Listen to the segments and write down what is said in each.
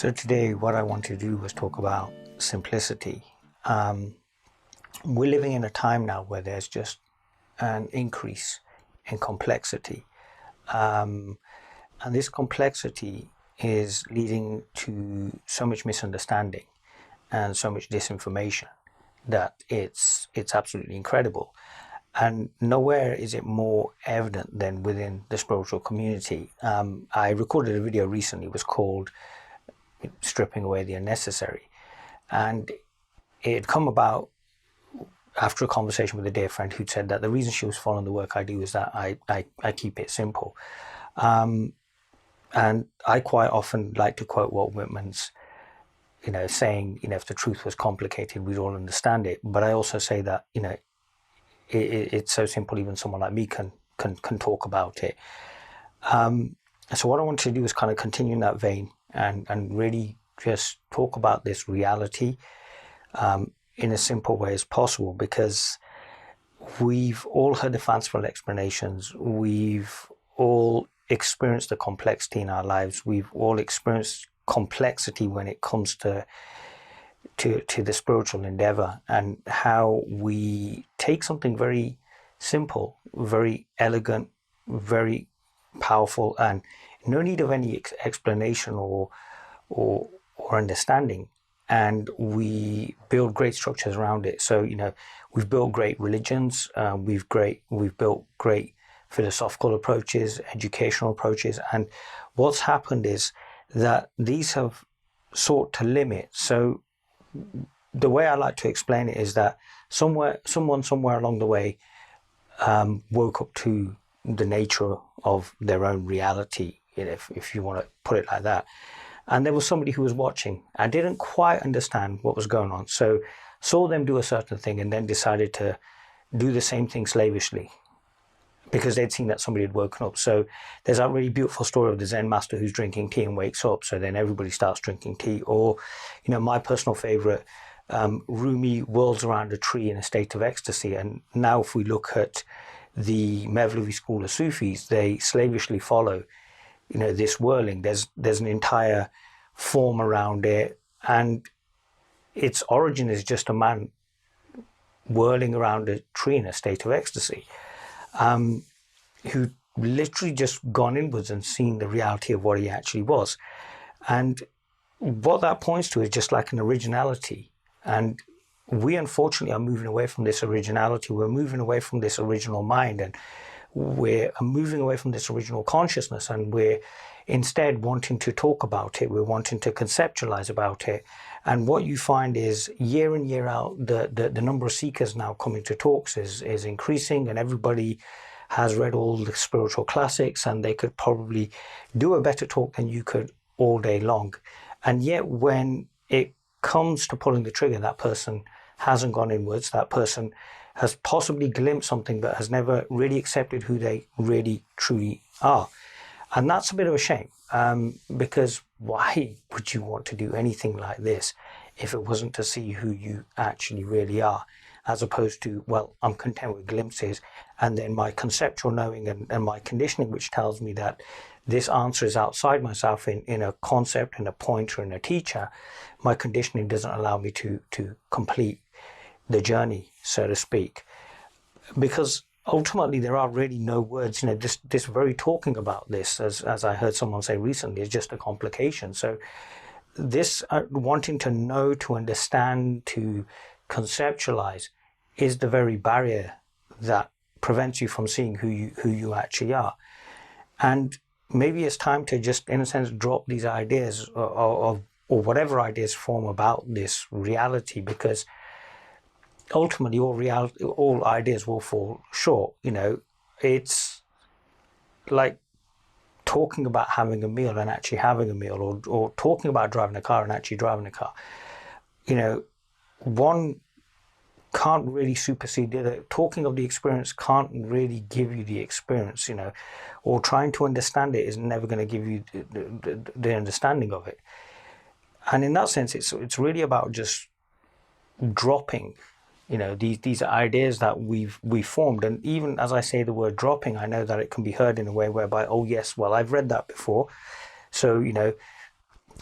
So today what I want to do was talk about simplicity. We're living in a time now where there's just an increase in complexity. And this complexity is leading to so much misunderstanding and so much disinformation that it's absolutely incredible. And nowhere is it more evident than within the spiritual community. I recorded a video recently. It was called Stripping Away the Unnecessary. And it had come about after a conversation with a dear friend who'd said that the reason she was following the work I do is that I keep it simple. And I quite often like to quote Walt Whitman's, saying, if the truth was complicated, we'd all understand it. But I also say that, it's so simple, even someone like me can talk about it. So what I want to do is kind of continue in that vein and really just talk about this reality in as simple way as possible, because we've all heard the fanciful explanations. We've all experienced the complexity in our lives. We've all experienced complexity when it comes to the spiritual endeavor, and how we take something very simple, very elegant, very powerful, and no need of any explanation or understanding, and we build great structures around it. So we've built great religions, we've built great philosophical approaches, educational approaches, and what's happened is that these have sought to limit. So the way I like to explain it is that someone somewhere along the way woke up to the nature of their own reality, if you want to put it like that. And there was somebody who was watching and didn't quite understand what was going on. So saw them do a certain thing and then decided to do the same thing slavishly, because they'd seen that somebody had woken up. So there's that really beautiful story of the Zen master who's drinking tea and wakes up. So then everybody starts drinking tea. Or, my personal favorite, Rumi whirls around a tree in a state of ecstasy. And now if we look at the Mevlevi school of Sufis, they slavishly follow, this whirling. There's an entire form around it. And its origin is just a man whirling around a tree in a state of ecstasy. Who literally just gone inwards and seen the reality of what he actually was. And what that points to is just like an originality. And we unfortunately are moving away from this originality. We're moving away from this original mind, and we're moving away from this original consciousness, and we're instead wanting to talk about it. We're wanting to conceptualize about it. And what you find is year in, year out, the number of seekers now coming to talks is increasing, and everybody has read all the spiritual classics, and they could probably do a better talk than you could all day long. And yet when it comes to pulling the trigger, that person hasn't gone inwards. That person has possibly glimpsed something but has never really accepted who they really truly are. And that's a bit of a shame, because why would you want to do anything like this if it wasn't to see who you actually really are, as opposed to, well, I'm content with glimpses, and then my conceptual knowing and my conditioning, which tells me that this answer is outside myself in a concept, in a point, or in a teacher. My conditioning doesn't allow me to complete the journey, so to speak, because ultimately there are really no words. This very talking about this, as I heard someone say recently, is just a complication. So this wanting to know, to understand, to conceptualize is the very barrier that prevents you from seeing who you actually are. And maybe it's time to just, in a sense, drop these ideas or whatever ideas form about this reality, because ultimately all ideas will fall short. It's like talking about having a meal and actually having a meal, or talking about driving a car and actually driving a car. One can't really supersede the other. Talking of the experience can't really give you the experience, or trying to understand it is never going to give you the understanding of it. And in that sense, it's really about just dropping, these ideas that we've formed. And even as I say the word dropping, I know that it can be heard in a way whereby, oh yes, well, I've read that before. So,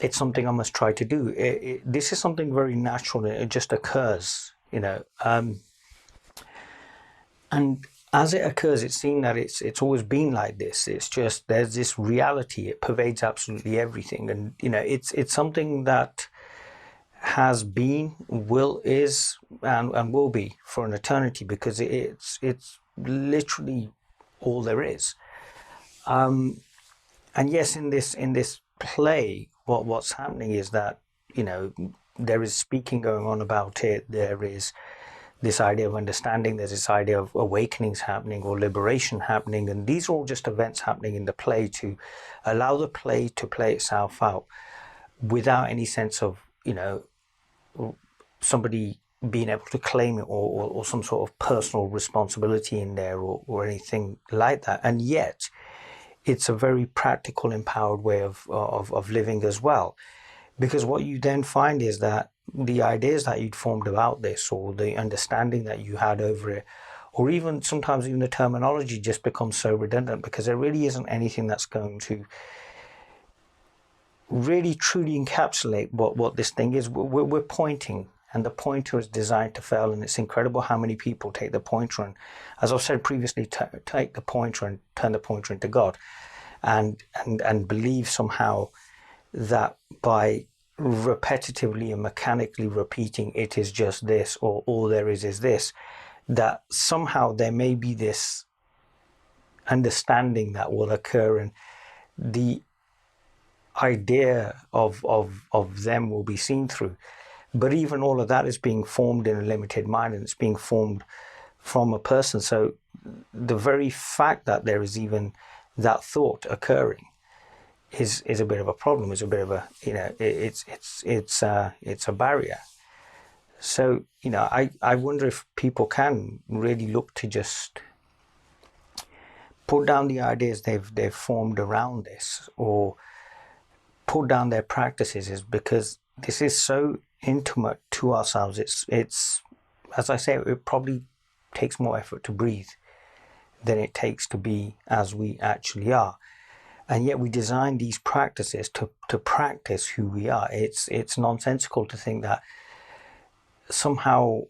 it's something I must try to do. This is something very natural. It just occurs, and as it occurs, it's seen that it's always been like this. It's just there's this reality. It pervades absolutely everything, and it's something that has been, is, and will be for an eternity, because it's literally all there is. And yes, in this play, what's happening is that there is speaking going on about it. There is this idea of understanding. There's this idea of awakenings happening or liberation happening, and these are all just events happening in the play to allow the play to play itself out without any sense of somebody being able to claim it, or some sort of personal responsibility in there, or anything like that. And yet it's a very practical, empowered way of living as well. Because what you then find is that the ideas that you'd formed about this, or the understanding that you had over it, or even sometimes even the terminology, just becomes so redundant, because there really isn't anything that's going to really truly encapsulate what this thing is. We're pointing, and the pointer is designed to fail, and it's incredible how many people take the pointer and, as I've said previously, take the pointer and turn the pointer into God, and believe somehow that by repetitively and mechanically repeating it is just this, or all there is this, that somehow there may be this understanding that will occur, and the idea of them will be seen through. But even all of that is being formed in a limited mind, and it's being formed from a person. So the very fact that there is even that thought occurring is a bit of a problem. Is a bit of a it's a barrier. So I wonder if people can really look to just put down the ideas they've formed around this, or put down their practices, is because this is so intimate to ourselves. It's as I say, it probably takes more effort to breathe than it takes to be as we actually are. And yet we design these practices to practice who we are. It's nonsensical to think that somehow,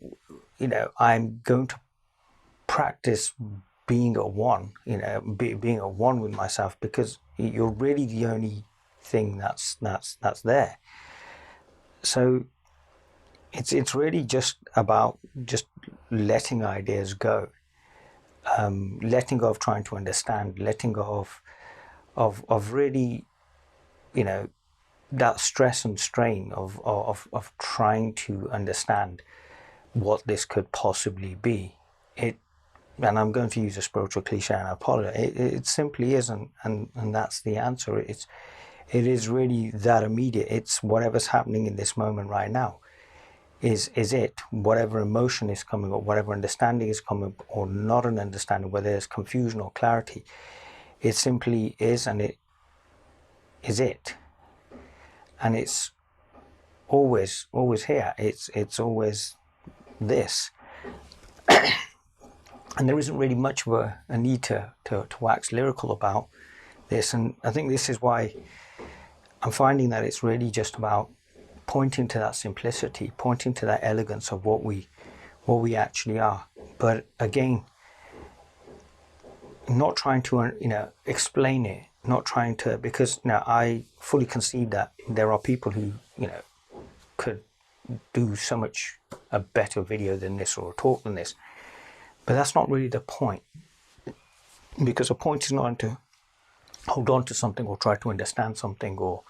I'm going to practice being a one, being a one with myself, because you're really the only thing that's there. So it's really just about just letting ideas go, letting go of trying to understand, letting go of really, that stress and strain of trying to understand what this could possibly be. And I'm going to use a spiritual cliche, and I apologize. It simply isn't, and that's the answer. It is really that immediate. It's whatever's happening in this moment right now. Is it whatever emotion is coming up, whatever understanding is coming up, or not an understanding, whether there's confusion or clarity. It simply is, and it is it, and it's always here. It's always this. And there isn't really much of a need to wax lyrical about this. And I think this is why I'm finding that it's really just about pointing to that simplicity, pointing to that elegance of what we actually are. But again, not trying to explain it, not trying to, because now I fully concede that there are people who could do so much a better video than this, or a talk than this. But that's not really the point, because the point is not to hold on to something, or try to understand something, or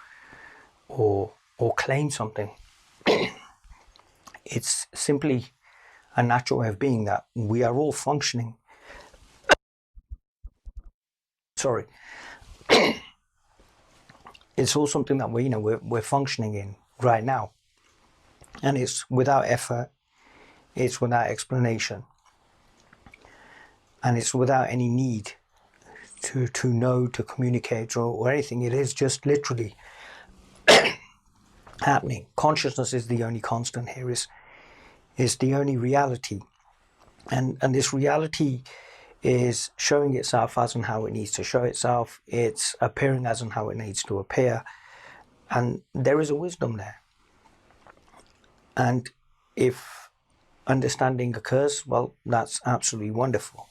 claim something. It's simply a natural way of being, that we are all functioning. Sorry. It's all something that we're functioning in right now, and it's without effort, it's without explanation, and it's without any need to know, to communicate, or anything. It is just literally happening. Consciousness is the only constant here, is the only reality, and this reality is showing itself as and how it needs to show itself. It's appearing as and how it needs to appear, And there is a wisdom there. And if understanding occurs, well, that's absolutely wonderful.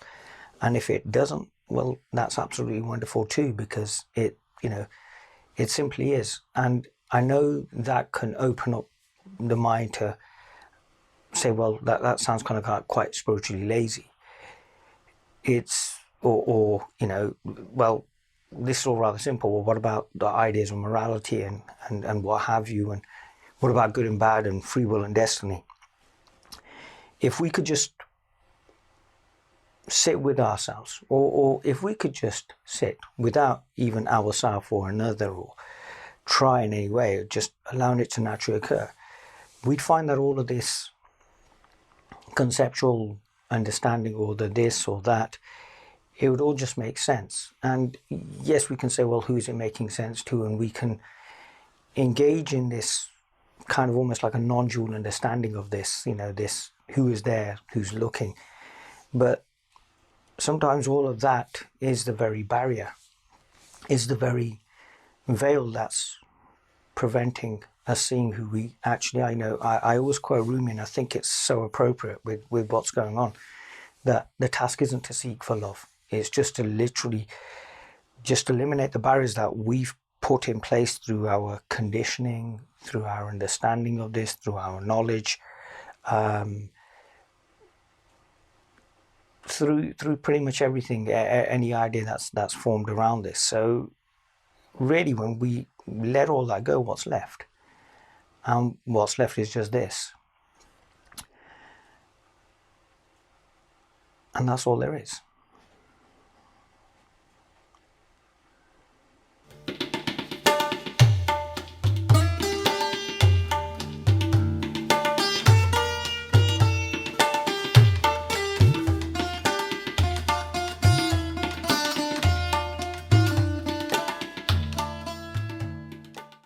And if it doesn't, well, that's absolutely wonderful too, because it, it simply is. And I know that can open up the mind to say, well, that sounds kind of quite spiritually lazy. It's, well, this is all rather simple. Well, what about the ideas of morality and what have you? And what about good and bad and free will and destiny? If we could just sit with ourselves, or if we could just sit without even ourselves or another, or try in any way, just allowing it to naturally occur, we'd find that all of this conceptual understanding, or the this or that, it would all just make sense. And yes, we can say, well, who's it making sense to? And we can engage in this kind of almost like a non-dual understanding of this, this who is there, who's looking. But sometimes all of that is the very barrier, is the very veil that's preventing us seeing who we actually are. I always quote Rumi, and I think it's so appropriate with what's going on, that the task isn't to seek for love. It's just to literally just eliminate the barriers that we've put in place through our conditioning, through our understanding of this, through our knowledge, through pretty much everything, any idea that's formed around this. So really, when we let all that go, what's left? And what's left is just this. And that's all there is.